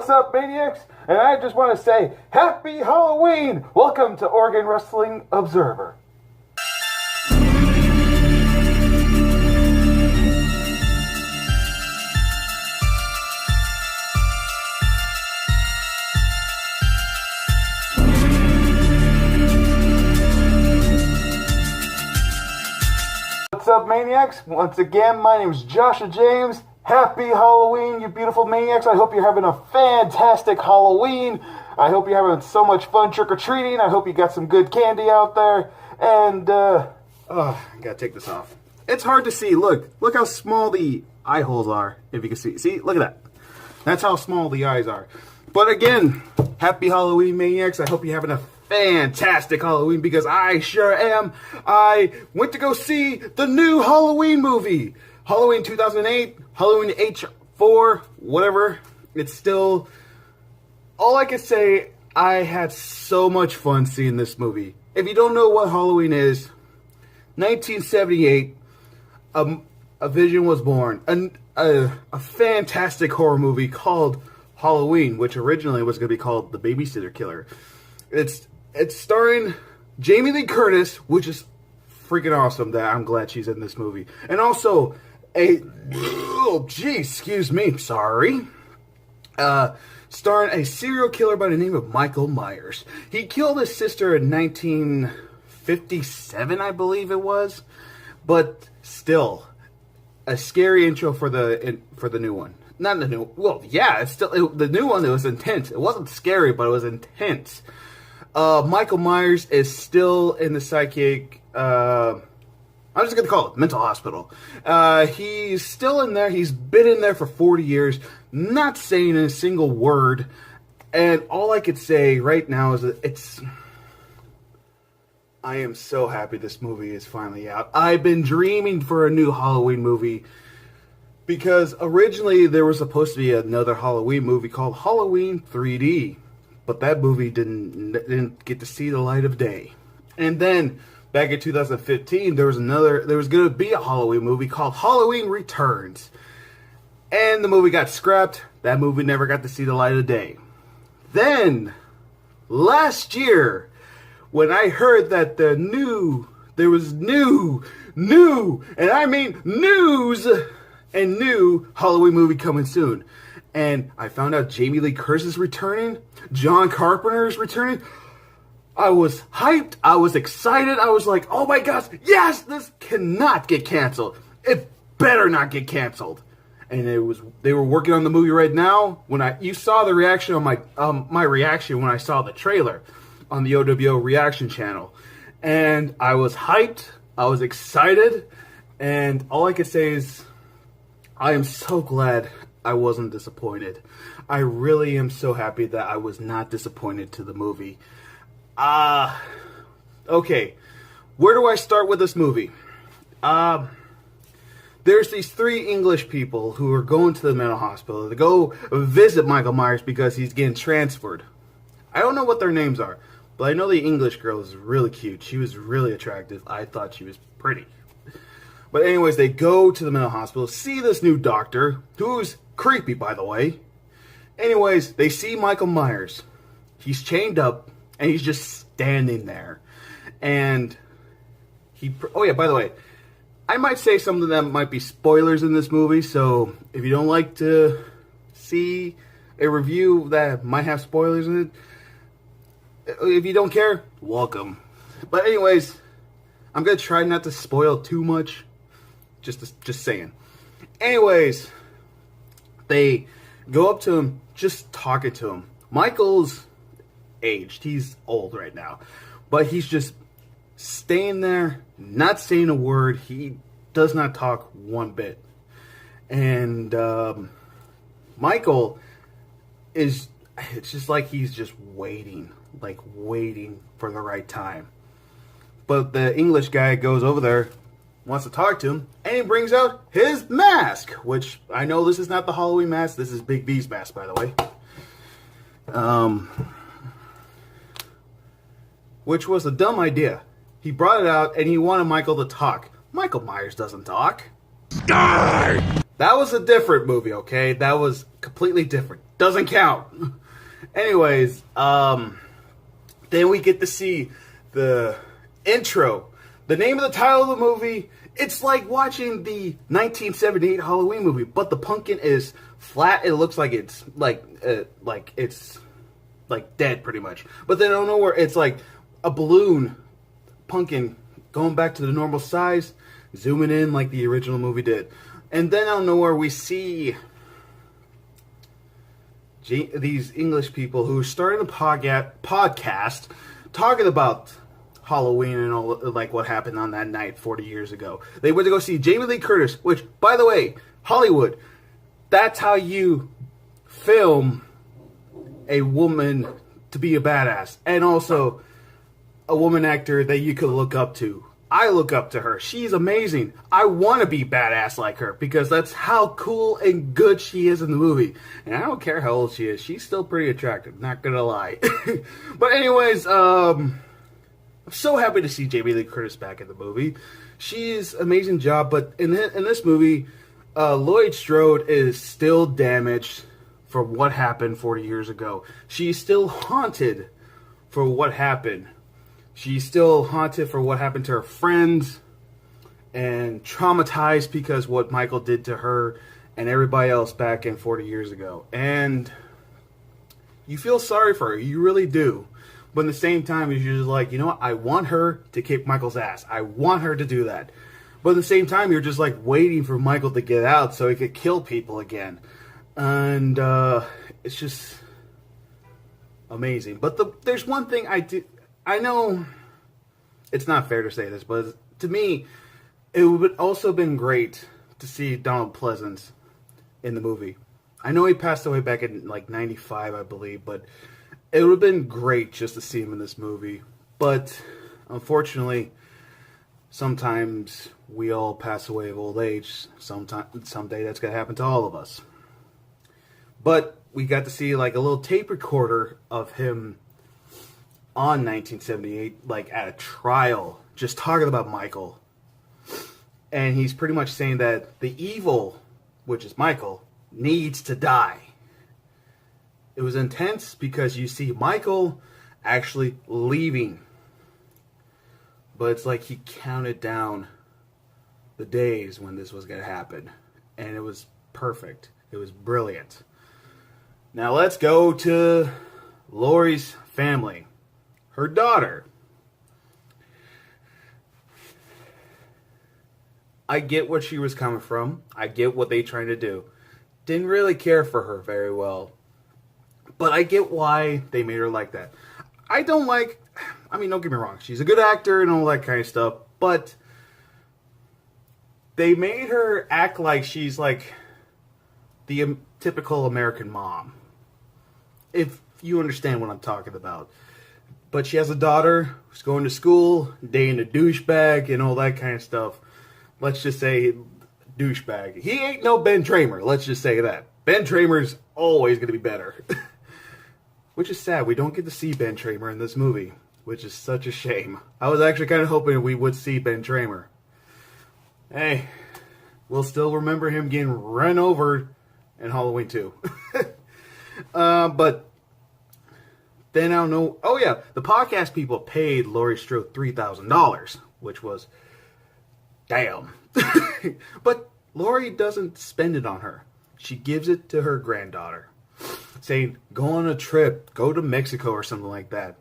What's up, Maniacs? And I just want to say, Happy Halloween! Welcome to Oregon Wrestling Observer. What's up, Maniacs? Once again, my name is Joshua James. Happy Halloween, you beautiful Maniacs. I hope you're having a fantastic Halloween. I hope you're having so much fun trick-or-treating. I hope you got some good candy out there. And, oh, I gotta take this off. It's hard to see. Look how small the eye holes are, if you can see. See, look at that. That's how small the eyes are. But again, happy Halloween, Maniacs. I hope you're having a fantastic Halloween, because I sure am. I went to go see the new Halloween movie. Halloween 2008, Halloween H4, whatever. It's still, all I can say, I had so much fun seeing this movie. If you don't know what Halloween is, 1978, a vision was born. A fantastic horror movie called Halloween, which originally was going to be called The Babysitter Killer. It's starring Jamie Lee Curtis, which is freaking awesome that I'm glad she's in this movie. And also, excuse me, sorry. Starring a serial killer by the name of Michael Myers. He killed his sister in 1957, I believe it was. But still, a scary intro for the new one. Not the new, well, yeah, the new one. It was intense. It wasn't scary, but it was intense. Michael Myers is still in the psychiatric, I'm just going to call it mental hospital. He's still in there. He's been in there for 40 years, not saying a single word. And all I could say right now is that I am so happy this movie is finally out. I've been dreaming for a new Halloween movie, because originally there was supposed to be another Halloween movie called Halloween 3D. But that movie didn't get to see the light of day. And then back in 2015, there was going to be a Halloween movie called Halloween Returns. And the movie got scrapped. That movie never got to see the light of day. Then, last year, when I heard that there was new, and I mean news, and new Halloween movie coming soon. And I found out Jamie Lee Curtis is returning. John Carpenter is returning. I was hyped. I was excited. I was like, oh my gosh, yes, this cannot get canceled. It better not get canceled. And they were working on the movie right now. You saw the reaction on my reaction when I saw the trailer on the OWO reaction channel. And I was hyped. I was excited. And all I could say is, I am so glad I wasn't disappointed. I really am so happy that I was not disappointed to the movie. Okay. Where do I start with this movie? There's these three English people who are going to the mental hospital to go visit Michael Myers because he's getting transferred. I don't know what their names are, but I know the English girl is really cute. She was really attractive. I thought she was pretty. But anyways, they go to the mental hospital, see this new doctor, who's creepy, by the way. Anyways, they see Michael Myers. He's chained up, and he's just standing there. And oh yeah, by the way, I might say something that might be spoilers in this movie, so if you don't like to see a review that might have spoilers in it, if you don't care, welcome. But anyways, I'm going to try not to spoil too much. Just saying. Anyways, they go up to him, just talking to him. Michael's aged. He's old right now. But he's just staying there, not saying a word. He does not talk one bit. And Michael it's just like he's just waiting for the right time. But the English guy goes over there, wants to talk to him, and he brings out his mask, which I know this is not the Halloween mask. This is Big B's mask, by the way. Which was a dumb idea. He brought it out, and he wanted Michael to talk. Michael Myers doesn't talk. Die! That was a different movie, okay? That was completely different. Doesn't count. Anyways, then we get to see the intro. The name of the title of the movie, it's like watching the 1978 Halloween movie, but the pumpkin is flat. It looks like it's it's like dead pretty much. But then I don't know where it's like a balloon pumpkin going back to the normal size, zooming in like the original movie did. And then out of nowhere we see these English people who started a podcast talking about Halloween and all, like what happened on that night 40 years ago. They went to go see Jamie Lee Curtis, which, by the way, Hollywood, that's how you film a woman to be a badass. And also a woman actor that you could look up to. I look up to her. She's amazing. I want to be badass like her because that's how cool and good she is in the movie. And I don't care how old she is. She's still pretty attractive, not gonna lie. But anyways, I'm so happy to see Jamie Lee Curtis back in the movie. She's amazing job, but in this movie, Lloyd Strode is still damaged from what happened 40 years ago. She's still haunted for what happened. She's still haunted for what happened to her friends and traumatized because what Michael did to her and everybody else back in 40 years ago. And you feel sorry for her. You really do. But at the same time, you're just like, you know what? I want her to kick Michael's ass. I want her to do that. But at the same time, you're just like waiting for Michael to get out so he could kill people again. And it's just amazing. But there's one thing I know it's not fair to say this, but to me, it would also been great to see Donald Pleasance in the movie. I know he passed away back in like 95, I believe, but it would have been great just to see him in this movie. But unfortunately, sometimes we all pass away of old age. Someday that's going to happen to all of us. But we got to see like a little tape recorder of him on 1978, like at a trial, just talking about Michael. And he's pretty much saying that the evil, which is Michael, needs to die. It was intense because you see Michael actually leaving. But it's like he counted down the days when this was going to happen. And it was perfect. It was brilliant. Now let's go to Laurie's family. Her daughter. I get what she was coming from. I get what they trying to do. Didn't really care for her very well. But I get why they made her like that. Don't get me wrong. She's a good actor and all that kind of stuff. But they made her act like she's like the typical American mom. If you understand what I'm talking about. But she has a daughter who's going to school, dating a douchebag, and all that kind of stuff. Let's just say douchebag. He ain't no Ben Tramer. Let's just say that. Ben Tramer's always going to be better. Which is sad. We don't get to see Ben Tramer in this movie. Which is such a shame. I was actually kind of hoping we would see Ben Tramer. Hey, we'll still remember him getting run over in Halloween 2. But then I don't know. Oh yeah, the podcast people paid Laurie Strode $3,000, which was damn. But Laurie doesn't spend it on her. She gives it to her granddaughter, saying, "Go on a trip, go to Mexico or something like that."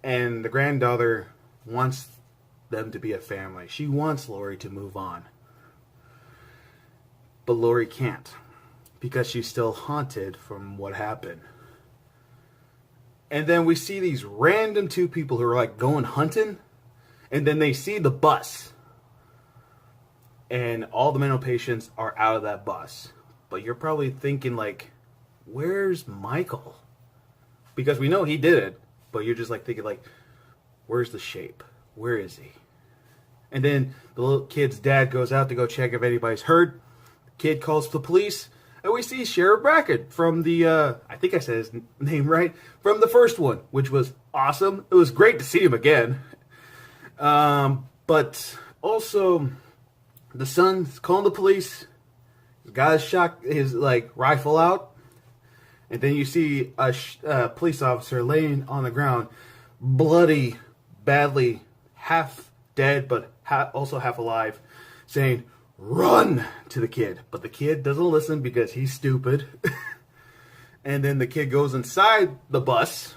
And the granddaughter wants them to be a family. She wants Laurie to move on, but Laurie can't because she's still haunted from what happened. And then we see these random two people who are like going hunting. And then they see the bus. And all the mental patients are out of that bus. But you're probably thinking like, where's Michael? Because we know he did it. But you're just like thinking like, where's the shape? Where is he? And then the little kid's dad goes out to go check if anybody's hurt. The kid calls the police. And we see Sheriff Brackett from the, I think I said his name right, from the first one, which was awesome. It was great to see him again. But also, the son's calling the police. He's got his rifle out. And then you see a police officer laying on the ground, bloody, badly, half dead, but also half alive, saying, "Run!" to the kid. But the kid doesn't listen because he's stupid. And then the kid goes inside the bus,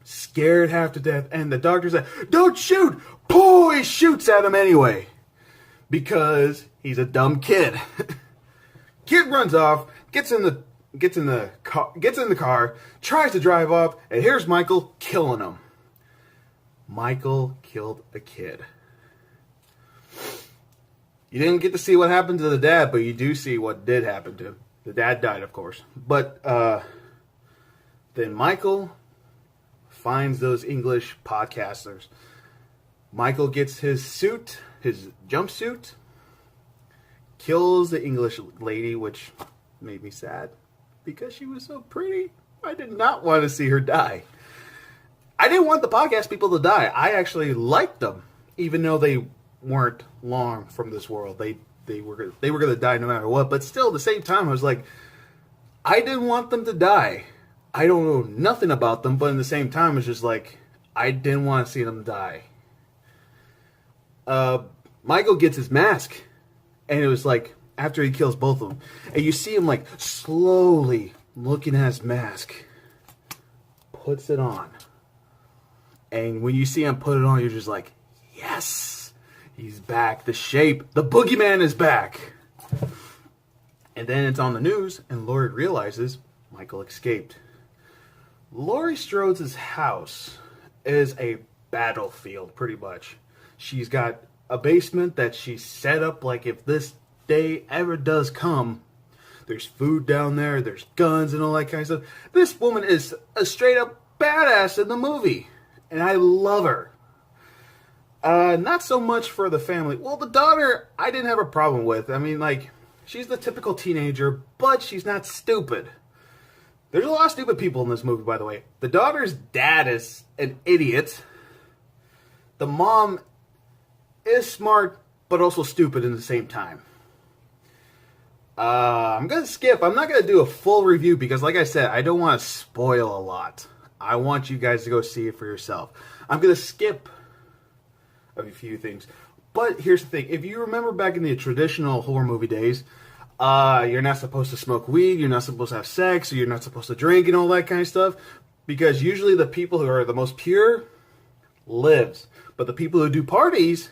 scared half to death, and the doctor said, "Don't shoot!" Boy, he shoots at him anyway. Because he's a dumb kid. Kid runs off, gets in the car, tries to drive off, and here's Michael killing him. Michael killed a kid. You didn't get to see what happened to the dad, but you do see what did happen to him. The dad died, of course. But then Michael finds those English podcasters. Michael gets his suit, his jumpsuit, kills the English lady, which made me sad because she was so pretty. I did not want to see her die. I didn't want the podcast people to die. I actually liked them, even though they weren't long from this world. They were going to die no matter what. But still, at the same time, I was like, I didn't want them to die. I don't know nothing about them, but at the same time, it's just like, I didn't want to see them die. Michael gets his mask, and it was like, after he kills both of them, and you see him like slowly looking at his mask, puts it on. And when you see him put it on, you're just like, yes, he's back. The shape, the boogeyman is back. And then it's on the news, and Laurie realizes Michael escaped. Laurie Strode's house is a battlefield, pretty much. She's got a basement that she set up like if this day ever does come, there's food down there, there's guns and all that kind of stuff. This woman is a straight up badass in the movie. And I love her. Not so much for the family. Well, the daughter, I didn't have a problem with. I mean, like, she's the typical teenager, but she's not stupid. There's a lot of stupid people in this movie, by the way. The daughter's dad is an idiot. The mom is smart, but also stupid in the same time. I'm going to skip. I'm not going to do a full review because, like I said, I don't want to spoil a lot. I want you guys to go see it for yourself. I'm going to skip a few things. But here's the thing. If you remember back in the traditional horror movie days, you're not supposed to smoke weed, you're not supposed to have sex, or you're not supposed to drink and all that kind of stuff. Because usually the people who are the most pure lives. But the people who do parties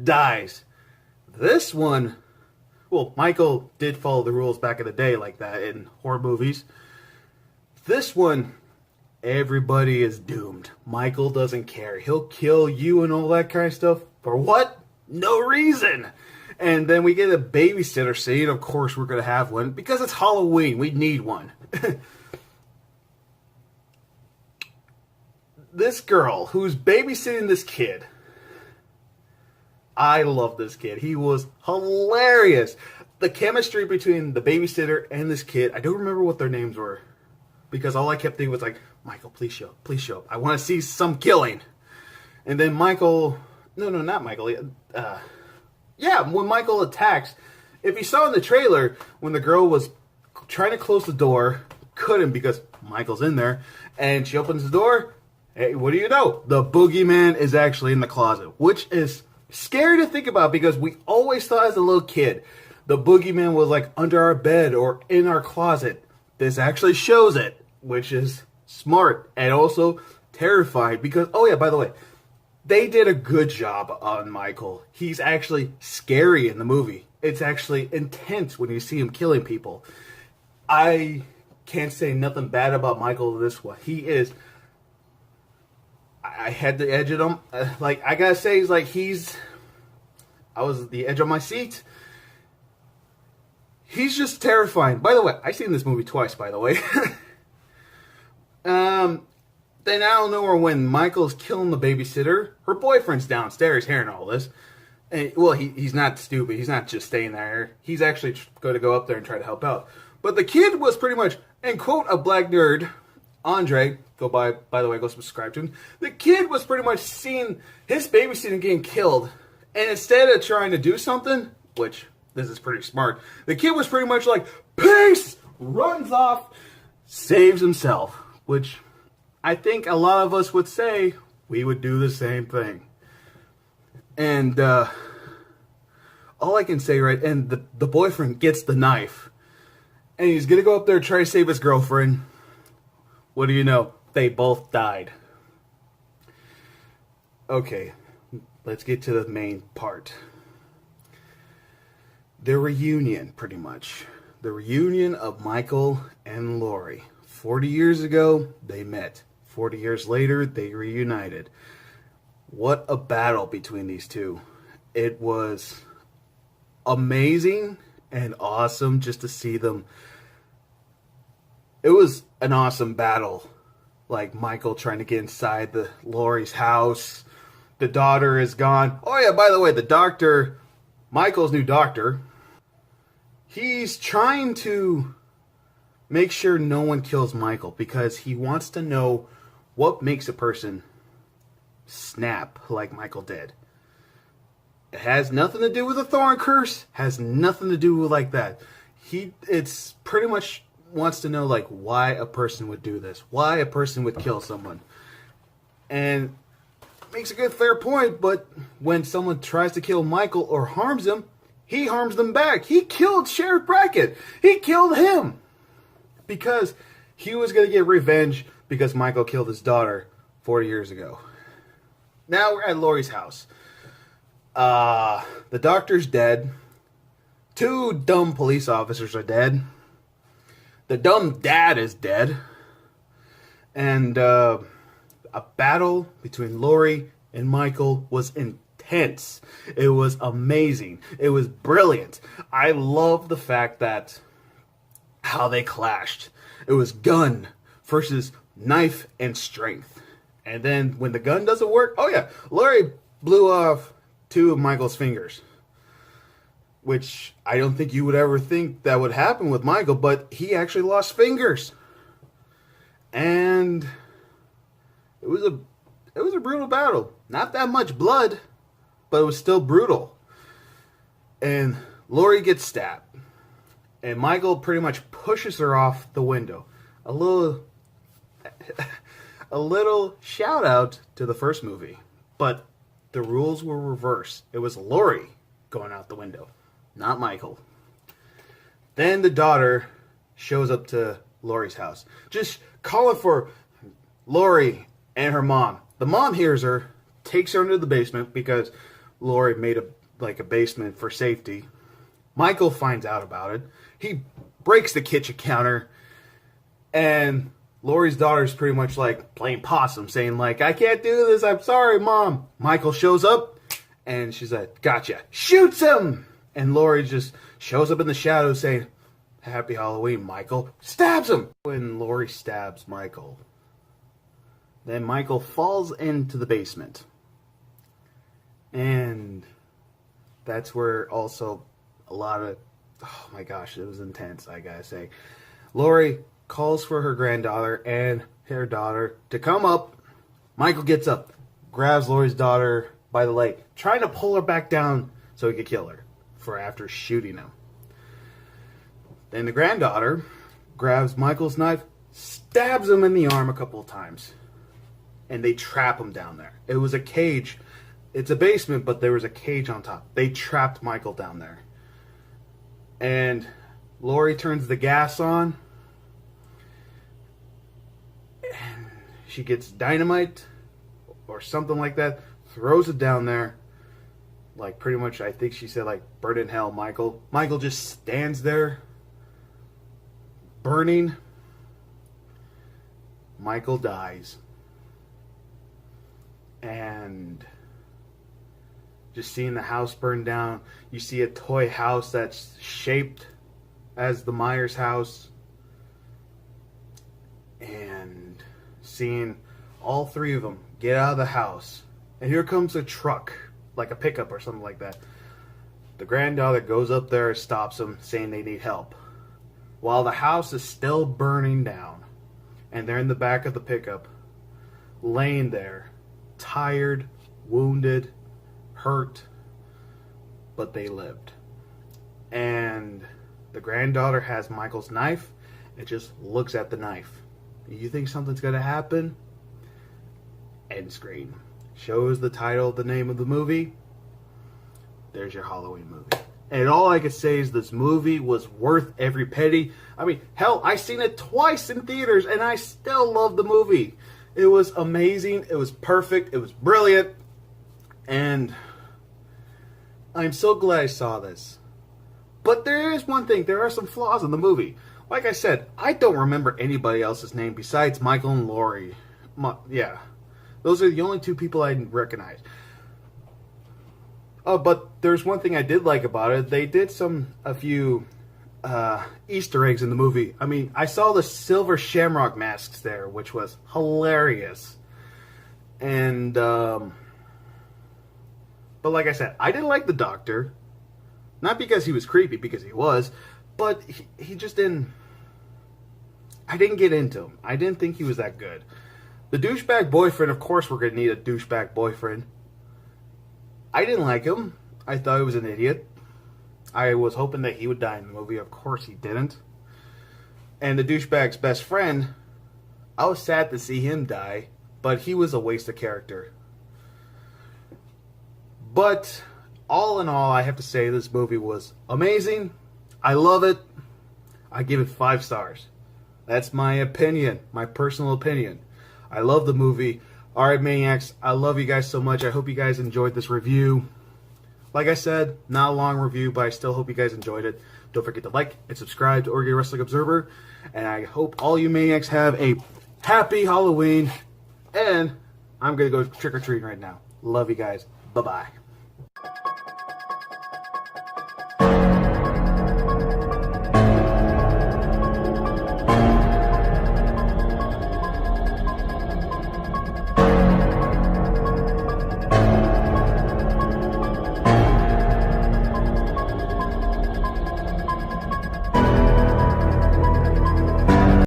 dies. This one, well, Michael did follow the rules back in the day like that in horror movies. This one, everybody is doomed. Michael doesn't care. He'll kill you and all that kind of stuff. For what? No reason. And then we get a babysitter scene. Of course we're going to have one. Because it's Halloween. We need one. This girl who's babysitting this kid. I love this kid. He was hilarious. The chemistry between the babysitter and this kid. I don't remember what their names were. Because all I kept thinking was like, Michael, please show up. Please show up. I want to see some killing. And then Michael... No, not Michael. When Michael attacks... If you saw in the trailer, when the girl was trying to close the door, couldn't because Michael's in there, and she opens the door, hey, what do you know? The boogeyman is actually in the closet, which is scary to think about because we always thought as a little kid, the boogeyman was like under our bed or in our closet. This actually shows it, which is smart and also terrifying because, oh yeah, by the way, they did a good job on Michael. He's actually scary in the movie. It's actually intense when you see him killing people. I can't say nothing bad about Michael this one. He is... I had the edge of him. I gotta say, I was at the edge of my seat. He's just terrifying. By the way, I've seen this movie twice, by the way. Then out of nowhere, when Michael's killing the babysitter, her boyfriend's downstairs hearing all this. And, well, he's not stupid. He's not just staying there. He's actually going to go up there and try to help out. But the kid was pretty much, and quote a black nerd, Andre, by the way, go subscribe to him. The kid was pretty much seeing his babysitting getting killed. And instead of trying to do something, which this is pretty smart, the kid was pretty much like, peace! Runs off. saves himself, which I think a lot of us would say we would do the same thing. And all I can say, right, and the boyfriend gets the knife, and he's gonna go up there and try to save his girlfriend. What do you know? They both died. Okay, let's get to the main part. The reunion, pretty much. The reunion of Michael and Laurie. 40 years ago, they met. 40 years later, they reunited. What a battle between these two. It was amazing and awesome just to see them. It was an awesome battle. Like Michael trying to get inside the Laurie's house. The daughter is gone. Oh yeah, by the way, the doctor, Michael's new doctor, he's trying to make sure no one kills Michael because he wants to know what makes a person snap like Michael did. It has nothing to do with the thorn curse, has nothing to do with like that. It's pretty much wants to know like why a person would do this, why a person would kill someone. And makes a good fair point, but when someone tries to kill Michael or harms him, he harms them back. He killed Sheriff Brackett. He killed him because he was going to get revenge because Michael killed his daughter 40 years ago. Now we're at Laurie's house. The doctor's dead. 2 dumb police officers are dead. The dumb dad is dead. And a battle between Laurie and Michael was intense. It was amazing. It was brilliant. I love the fact that how they clashed. It was gun versus knife and strength. And then when the gun doesn't work, oh yeah, Laurie blew off 2 of Michael's fingers. Which I don't think you would ever think that would happen with Michael, but he actually lost fingers. And it was a brutal battle. Not that much blood, but it was still brutal. And Laurie gets stabbed. And Michael pretty much pushes her off the window. A little shout out to the first movie. But the rules were reversed. It was Laurie going out the window, not Michael. Then the daughter shows up to Laurie's house, just calling for Laurie and her mom. The mom hears her, takes her into the basement because Laurie made a basement for safety. Michael finds out about it. He breaks the kitchen counter, and Laurie's daughter's pretty much like playing possum, saying like, I can't do this, I'm sorry, Mom. Michael shows up, and she's like, gotcha. Shoots him! And Laurie just shows up in the shadows saying, Happy Halloween, Michael. Stabs him! When Laurie stabs Michael, then Michael falls into the basement. And that's where also a lot of, oh my gosh, it was intense, I gotta say. Laurie calls for her granddaughter and her daughter to come up. Michael gets up, grabs Laurie's daughter by the leg, trying to pull her back down so he could kill her for after shooting him. Then the granddaughter grabs Michael's knife, stabs him in the arm a couple of times, and they trap him down there. It was a cage. It's a basement, but there was a cage on top. They trapped Michael down there. And Laurie turns the gas on, and she gets dynamite or something like that, throws it down there, like pretty much, I think she said like, burn in hell, Michael. Michael just stands there, burning. Michael dies. And just seeing the house burn down, you see a toy house that's shaped as the Myers house, and seeing all 3 of them get out of the house, and here comes a truck, like a pickup or something like that. The granddaughter goes up there, stops them, saying they need help, while the house is still burning down, and they're in the back of the pickup, laying there, tired, wounded, hurt, but they lived. And the granddaughter has Michael's knife, It just looks at the knife. You think something's going to happen? End screen. Shows the title, the name of the movie. There's your Halloween movie. And all I could say is this movie was worth every penny. I mean, hell, I seen it twice in theaters and I still love the movie. It was amazing. It was perfect. It was brilliant. And I'm so glad I saw this. But there is one thing. There are some flaws in the movie. Like I said, I don't remember anybody else's name besides Michael and Laurie. Yeah. Those are the only two people I recognize. Oh, but there's one thing I did like about it. They did a few Easter eggs in the movie. I mean, I saw the silver shamrock masks there, which was hilarious. And, but like I said, I didn't like the Doctor. Not because he was creepy, because he was, but he just didn't... I didn't get into him. I didn't think he was that good. The douchebag boyfriend, of course we're going to need a douchebag boyfriend. I didn't like him. I thought he was an idiot. I was hoping that he would die in the movie. Of course he didn't. And the douchebag's best friend, I was sad to see him die, but he was a waste of character. But all in all, I have to say this movie was amazing. I love it. I give it 5 stars. That's my opinion, my personal opinion. I love the movie. Alright, Maniacs, I love you guys so much. I hope you guys enjoyed this review. Like I said, not a long review, but I still hope you guys enjoyed it. Don't forget to like and subscribe to Oregon Wrestling Observer. And I hope all you Maniacs have a happy Halloween. And I'm going to go trick-or-treating right now. Love you guys. Bye-bye.